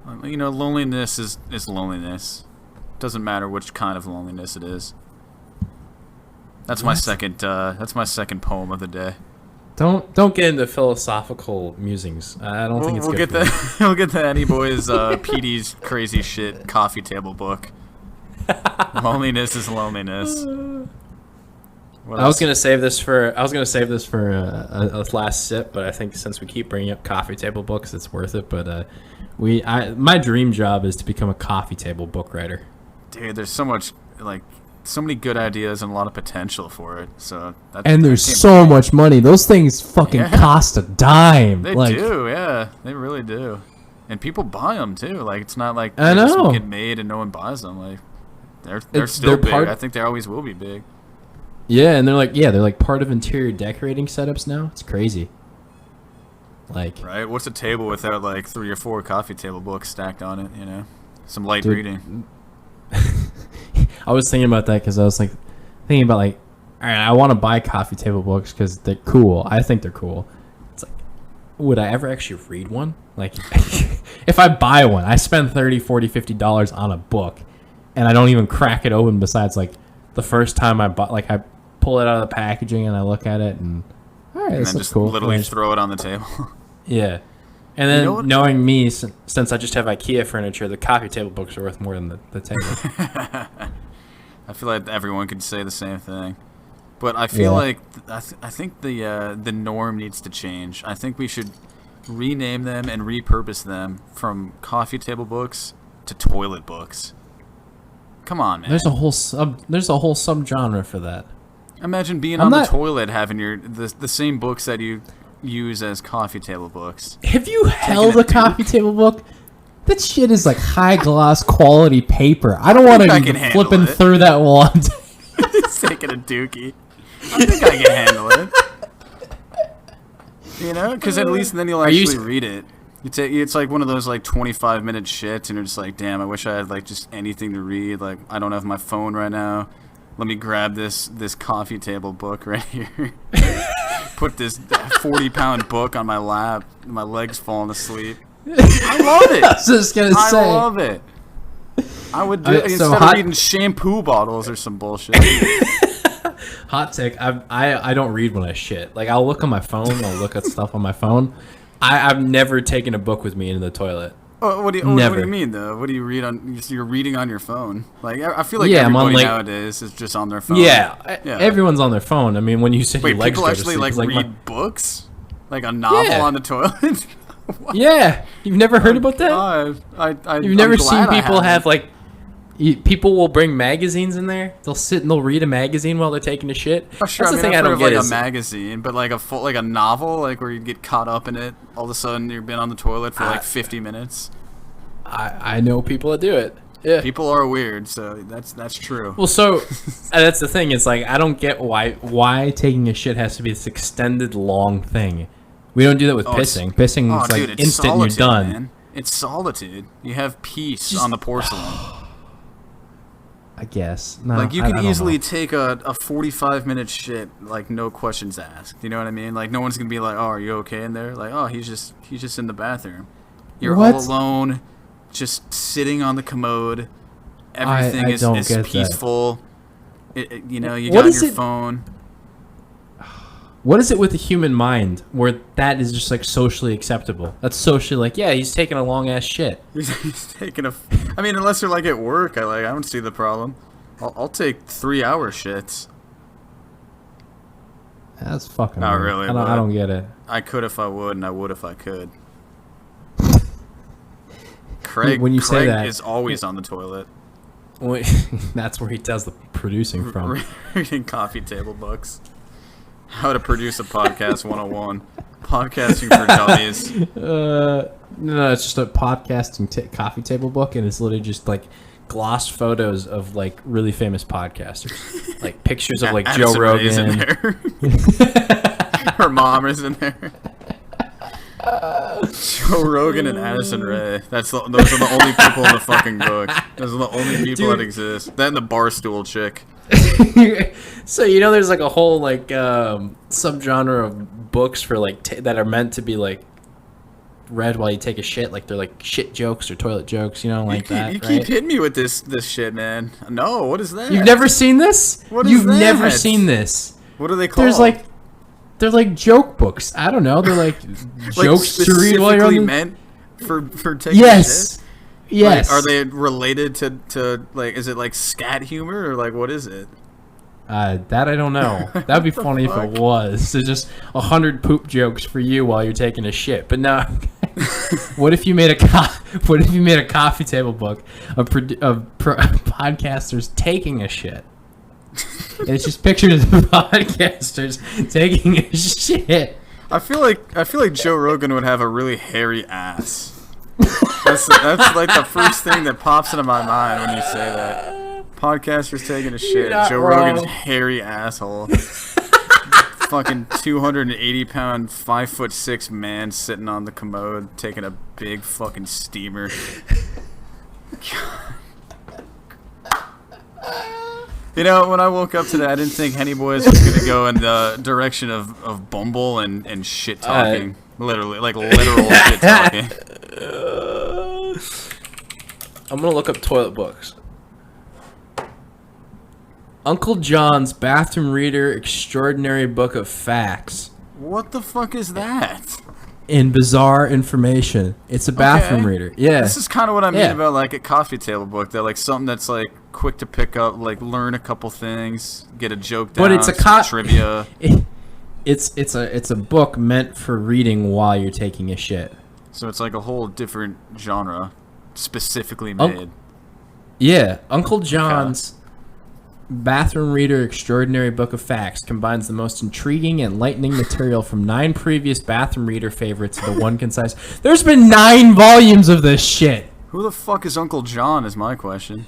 Loneliness is loneliness. Doesn't matter which kind of loneliness it is. That's my second. That's my second poem of the day. Don't get into philosophical musings. I don't think it's we'll good. We'll get the Henny Boyz PD's crazy shit coffee table book. Loneliness is loneliness. I was gonna save this for a last sip, but I think since we keep bringing up coffee table books, it's worth it. But my dream job is to become a coffee table book writer. Dude, there's so many good ideas and a lot of potential for it. So there's so much money. Those things fucking cost a dime. They do, yeah, they really do. And people buy them too. Like it's not like they just get made and no one buys them. Like they're still big. I think they always will be big. Yeah, and they're like part of interior decorating setups now. It's crazy. Like right, what's a table without like 3 or 4 coffee table books stacked on it? Some light reading. I was thinking about that because I was thinking about all right, I want to buy coffee table books because they're cool. I think they're cool. It's like, would I ever actually read one? Like, if I buy one, I spend $30, $40, $50 on a book, and I don't even crack it open. Besides, the first time I bought, I pull it out of the packaging and I look at it, and all right, this looks cool. Literally throw it on the table. Yeah. And then knowing me, since I just have IKEA furniture, the coffee table books are worth more than the table. I feel like everyone could say the same thing. But I feel like I think the norm needs to change. I think we should rename them and repurpose them from coffee table books to toilet books. Come on, man. There's a whole subgenre for that. Imagine being on the toilet having the same books that you use as coffee table books. Have you held a coffee table book? That shit is high gloss quality paper. I don't want to be flipping through that one. He's taking a dookie. I think I can handle it. Because at least then you'll actually read it. It's like one of those 25-minute shits, and you're just like, damn, I wish I had just anything to read. I don't have my phone right now. Let me grab this coffee table book right here. Put this 40-pound book on my lap. My legs falling asleep. I love it. I was just gonna say. I love it. I would do it instead of reading shampoo bottles or some bullshit. Hot take. I don't read when I shit. I'll look on my phone. I'll look at stuff on my phone. I've never taken a book with me into the toilet. Oh, what do you mean though? What do you read on? You're reading on your phone. I feel like everybody nowadays is just on their phone. Yeah, everyone's on their phone. I mean, when you say your legs people actually read books, a novel on the toilet. Yeah, you've never heard about that? You've never seen people have people will bring magazines in there. They'll sit and they'll read a magazine while they're taking a shit. Oh, sure. That's the thing I don't get a magazine, but a novel, where you get caught up in it. All of a sudden, you've been on the toilet for 50 minutes. I know people that do it. Yeah, people are weird, so that's true. Well, so that's the thing. It's I don't get why taking a shit has to be this extended long thing. We don't do that with pissing. Pissing is dude, instant solitude, and you're done. Man. It's solitude. You have peace on the porcelain. I guess. No, you could easily take a 45-minute shit, no questions asked. You know what I mean? No one's gonna be like, "Oh, are you okay in there?" Oh, he's just in the bathroom. You're all alone, just sitting on the commode. Everything is peaceful. You got your phone. What is it with the human mind where that is just socially acceptable? That's socially he's taking a long ass shit. He's taking unless you're at work, I don't see the problem. I'll take 3-hour shits. That's fucking not weird. Really. I don't get it. I could if I would, and I would if I could. Craig say that is always on the toilet. That's where he does the producing from. Reading coffee table books. How to produce a podcast 101. Podcasting for dummies. No, it's just a podcasting coffee table book, and it's literally just gloss photos of really famous podcasters, pictures of Joe Rogan. Ray's in there. Her mom is in there. Joe Rogan and Addison Rae. Those are the only people in the fucking book. Those are the only people that exist. That and the Barstool chick. So there's a whole subgenre of books for that are meant to be read while you take a shit, like they're like shit jokes or toilet jokes, you know, like that. You keep hitting me with this shit, man. No, what is that? You've never seen this? You've that? never seen this. What are they called? They're like joke books. I don't know. They're like jokes to read while you're on the... meant for taking a shit? Yes. Like, are they related to like? Is it like scat humor or like what is it? That I don't know. That'd be funny if it was. So just 100 poop jokes for you while you're taking a shit. But no. What if you made a coffee table book of podcasters taking a shit? And it's just pictures of podcasters taking a shit. I feel like Joe Rogan would have a really hairy ass. That's like the first thing that pops into my mind when you say that. Podcasters taking a shit. Joe Rogan's hairy asshole. Fucking 280-pound, 5'6" man sitting on the commode taking a big fucking steamer. You know, when I woke up today, I didn't think Henny Boyz was gonna go in the direction of Bumble and shit talking. Literally, like literal shit talking. I'm gonna look up toilet books. Uncle John's Bathroom Reader Extraordinary Book of Facts. What the fuck is that? In bizarre information. It's a bathroom reader. Yeah. This is kind of what I mean about like a coffee table book. That like something that's like quick to pick up, like learn a couple things, get a joke down, but it's trivia. It's a book meant for reading while you're taking a shit. So it's like a whole different genre, specifically made. Uncle John's Bathroom Reader Extraordinary Book of Facts combines the most intriguing and enlightening material from 9 previous bathroom reader favorites into one concise. There's been 9 volumes of this shit. Who the fuck is Uncle John? Is my question.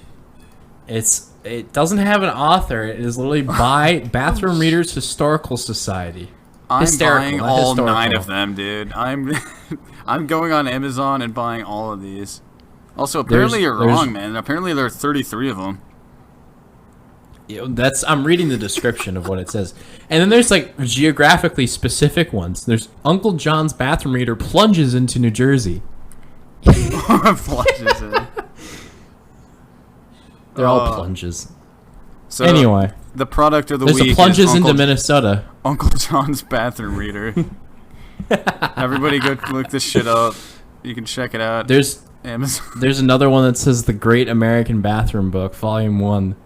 It doesn't have an author. It is literally by Bathroom Readers Historical Society. I'm buying all 9 of them, dude. I'm going on Amazon and buying all of these. Also, apparently you're wrong, man. Apparently there are 33 of them. I'm reading the description of what it says. And then there's like geographically specific ones. There's Uncle John's Bathroom Reader plunges into New Jersey. Plunges in. They're all plunges. So anyway, the product of the week is plunges into Minnesota. Uncle John's Bathroom Reader. Everybody go look this shit up. You can check it out. There's Amazon. There's another one that says The Great American Bathroom Book, Volume 1.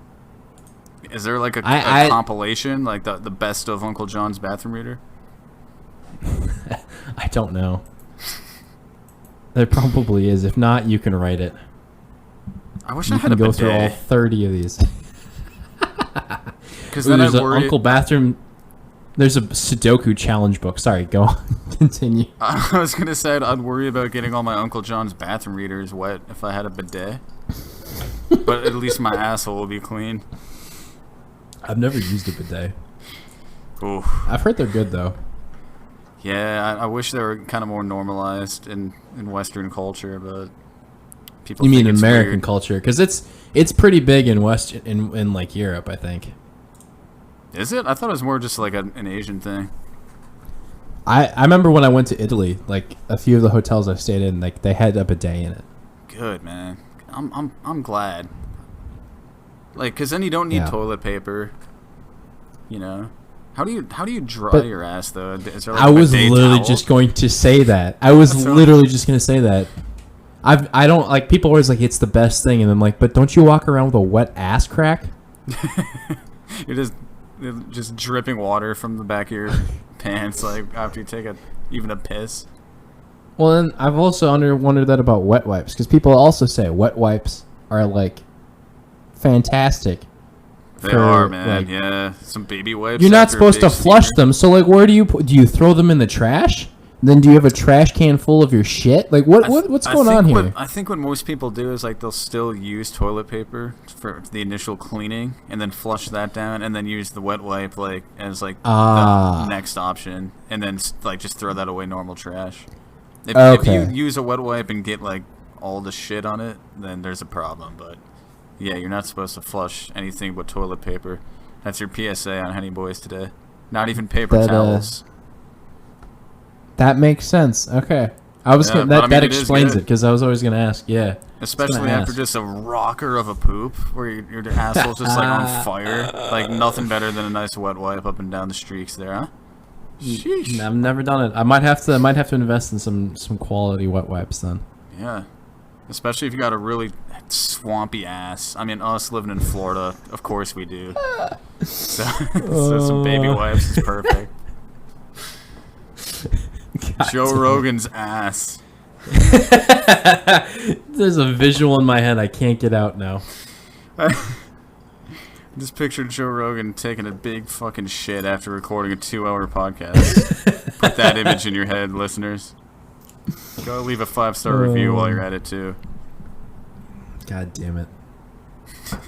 Is there like a compilation, like the best of Uncle John's Bathroom Reader? I don't know. There probably is. If not, you can write it. I wish I had a bidet. You can go through all 30 of these. Because then there's I an worry. Uncle Bathroom. There's a Sudoku challenge book. Sorry, go on. Continue. I was gonna say I'd worry about getting all my Uncle John's Bathroom Readers wet if I had a bidet. But at least my asshole will be clean. I've never used a bidet. Oof. I've heard they're good though. Yeah, I wish they were kind of more normalized in Western culture, but people. You mean think it's American weird. culture? Because it's pretty big in in like Europe, I think. Is it? I thought it was more just like an Asian thing. I remember when I went to Italy, like a few of the hotels I stayed in, like they had a bidet in it. Good, man. I'm glad. Like, because then you don't need toilet paper. You know, how do you dry your ass though? Is there like I was bidet literally towel? just going to say that. I was literally just going to say that. I don't like people always like it's the best thing, and I'm like, but don't you walk around with a wet ass crack? You're just dripping water from the back of your pants, like after you take even a piss. Well, then I've also wondered that about wet wipes, because people also say wet wipes are like fantastic. They are, man. Like, yeah, some baby wipes. You're not supposed to flush them, so like, where do you throw them in the trash? Then do you have a trash can full of your shit? Like what's going on here? I think what most people do is like they'll still use toilet paper for the initial cleaning and then flush that down and then use the wet wipe like as like the next option and then like just throw that away normal trash. If you use a wet wipe and get like all the shit on it, then there's a problem. But yeah, you're not supposed to flush anything but toilet paper. That's your PSA on Henny Boyz today. Not even paper towels. That makes sense. Okay. I was that explains it because I was always gonna ask. Yeah, especially after just a rocker of a poop where your asshole's just like on fire. Like nothing better than a nice wet wipe up and down the streaks there, huh? Sheesh. I've never done it. I might have to invest in some quality wet wipes then. Yeah, especially if you got a really swampy ass. I mean, us living in Florida, of course we do. So some baby wipes is perfect. God Joe Rogan's ass. There's a visual in my head I can't get out now. Just pictured Joe Rogan taking a big fucking shit after recording a 2-hour podcast. Put that image in your head, listeners. Go leave a 5-star review while you're at it too. God damn it.